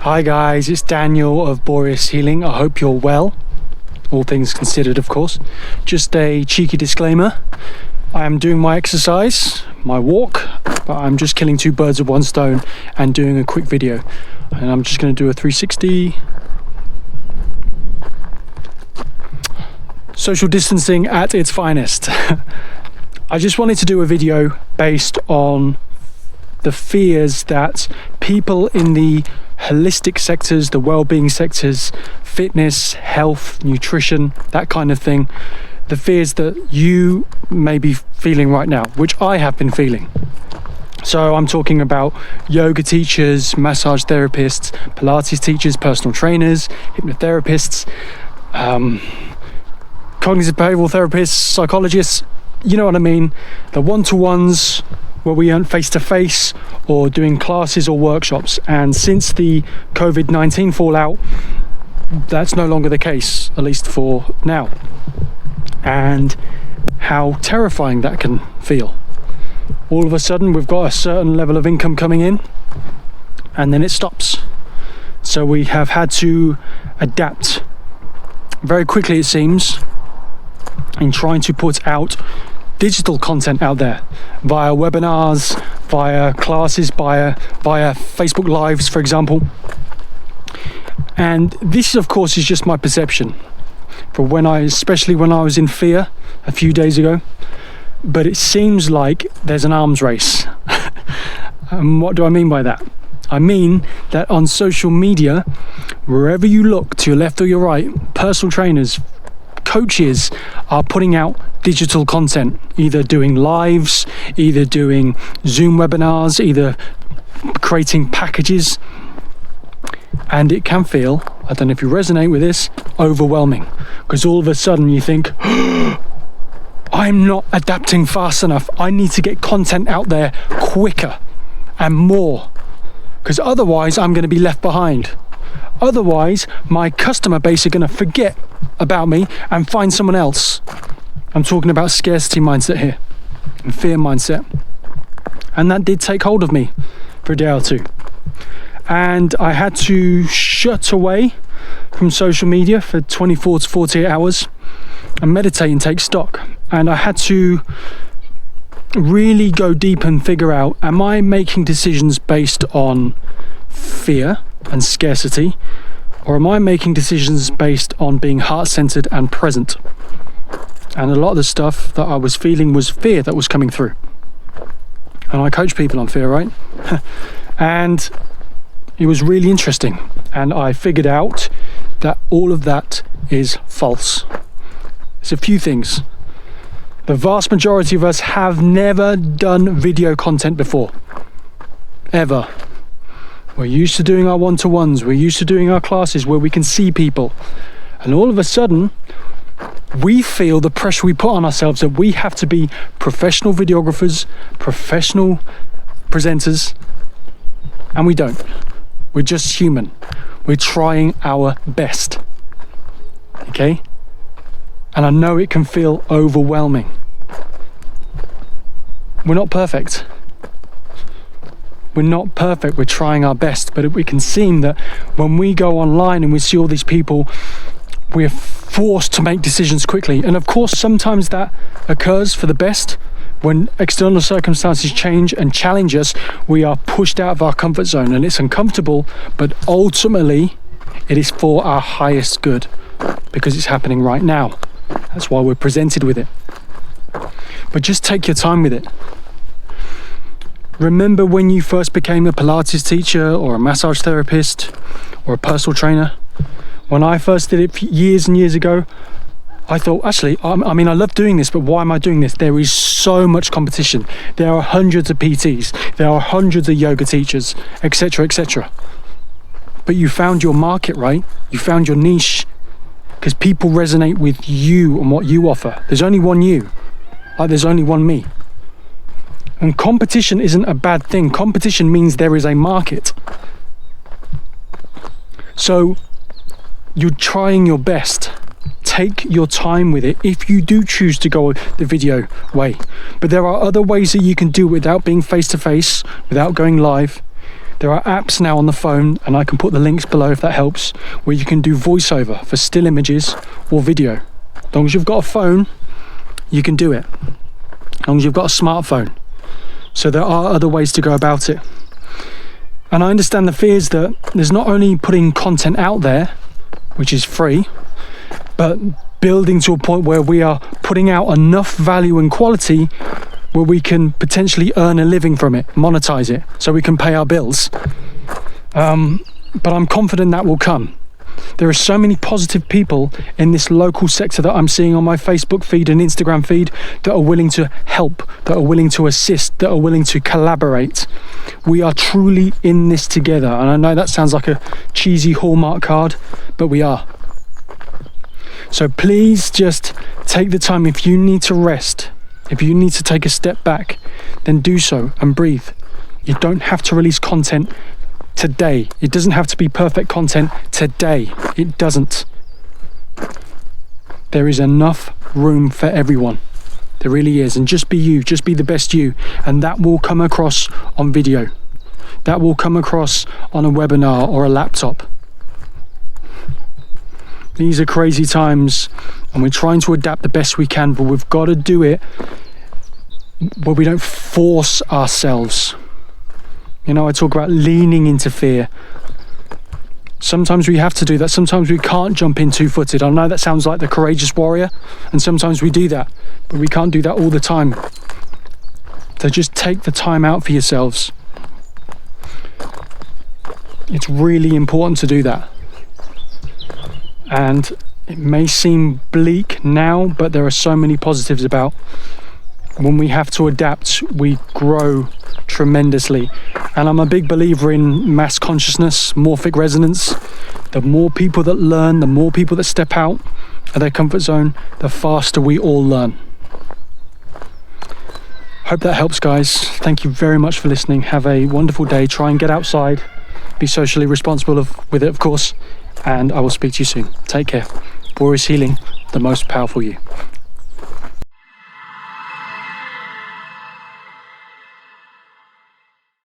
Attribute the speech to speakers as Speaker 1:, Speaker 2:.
Speaker 1: Hi guys, it's Daniel of Boreas Healing. I hope you're well, all things considered of course. Just a cheeky disclaimer, I am doing my exercise, my walk, but I'm just killing two birds with one stone and doing a quick video. And I'm just going to do a 360. Social distancing at its finest. I just wanted to do a video based on the fears that people in the holistic sectors, the well-being sectors, fitness, health, nutrition, that kind of thing, the fears that you may be feeling right now, which I have been feeling. So I'm talking about yoga teachers, massage therapists, Pilates teachers, personal trainers, hypnotherapists, cognitive behavioral therapists, psychologists, you know what I mean, the one-to-ones where we aren't face-to-face or doing classes or workshops. And since the COVID-19 fallout, that's no longer the case, at least for now. And how terrifying that can feel. All of a sudden we've got a certain level of income coming in and then it stops. So we have had to adapt very quickly, it seems, in trying to put out digital content out there via webinars, via classes, via Facebook Lives, for example. And this, of course, is just my perception for especially when I was in fear a few days ago. But it seems like there's an arms race. And what do I mean by that? I mean that on social media, wherever you look, to your left or your right, personal trainers, coaches are putting out digital content, either doing lives, either doing Zoom webinars, either creating packages. And it can feel, I don't know if you resonate with this, overwhelming, because all of a sudden you think, I'm not adapting fast enough. I need to get content out there quicker and more, because otherwise I'm going to be left behind. Otherwise, my customer base are going to forget about me and find someone else. I'm talking about scarcity mindset here and fear mindset. And that did take hold of me for a day or two. And I had to shut away from social media for 24 to 48 hours and meditate and take stock. And I had to really go deep and figure out, am I making decisions based on fear and scarcity, or am I making decisions based on being heart-centered and present? And a lot of the stuff that I was feeling was fear that was coming through. And I coach people on fear, right? And it was really interesting. And I figured out that all of that is false. There's a few things. The vast majority of us have never done video content before. Ever. We're used to doing our one-to-ones, we're used to doing our classes where we can see people. And all of a sudden, we feel the pressure we put on ourselves that we have to be professional videographers, professional presenters, and we don't. We're just human. We're trying our best. Okay? And I know it can feel overwhelming. We're not perfect. We're not perfect, we're trying our best, but we can seem that when we go online and we see all these people, we're forced to make decisions quickly. And of course, sometimes that occurs for the best. When external circumstances change and challenge us, we are pushed out of our comfort zone and it's uncomfortable, but ultimately it is for our highest good because it's happening right now. That's why we're presented with it. But just take your time with it. Remember when you first became a Pilates teacher or a massage therapist or a personal trainer? When I first did it years and years ago, I thought, actually, I love doing this, but why am I doing this? There is so much competition. There are hundreds of PTs. There are hundreds of yoga teachers, etc., etc. But you found your market, right? You found your niche because people resonate with you and what you offer. There's only one you. Like there's only one me. And competition isn't a bad thing. Competition means there is a market. So you're trying your best. Take your time with it if you do choose to go the video way. But there are other ways that you can do it without being face to face, without going live, There are apps now on the phone, and I can put the links below if that helps, where you can do voiceover for still images or video. As long as you've got a phone, you can do it. As long as you've got a smartphone. So there are other ways to go about it. And I understand the fears that there's not only putting content out there, which is free, but building to a point where we are putting out enough value and quality where we can potentially earn a living from it, monetize it, so we can pay our bills. But I'm confident that will come. There are so many positive people in this local sector that I'm seeing on my Facebook feed and Instagram feed that are willing to help, that are willing to assist, that are willing to collaborate. We are truly in this together. And I know that sounds like a cheesy Hallmark card, but we are. So please just take the time. If you need to rest, if you need to take a step back, then do so and breathe. You don't have to release content today. It doesn't have to be perfect content today. It doesn't. There is enough room for everyone. There really is. And just be you, just be the best you. And that will come across on video. That will come across on a webinar or a laptop. These are crazy times, and we're trying to adapt the best we can, but we've got to do it where we don't force ourselves. You know, I talk about leaning into fear. Sometimes we have to do that. Sometimes we can't jump in two-footed. I know that sounds like the courageous warrior, and sometimes we do that, but we can't do that all the time. So just take the time out for yourselves. It's really important to do that. And it may seem bleak now, but there are so many positives about. When we have to adapt, we grow tremendously. And I'm a big believer in mass consciousness, morphic resonance. The more people that learn, the more people that step out of their comfort zone, the faster we all learn. Hope that helps, guys. Thank you very much for listening. Have a wonderful day. Try and get outside. Be socially responsible with it, of course. And I will speak to you soon. Take care. War is healing, the most powerful you.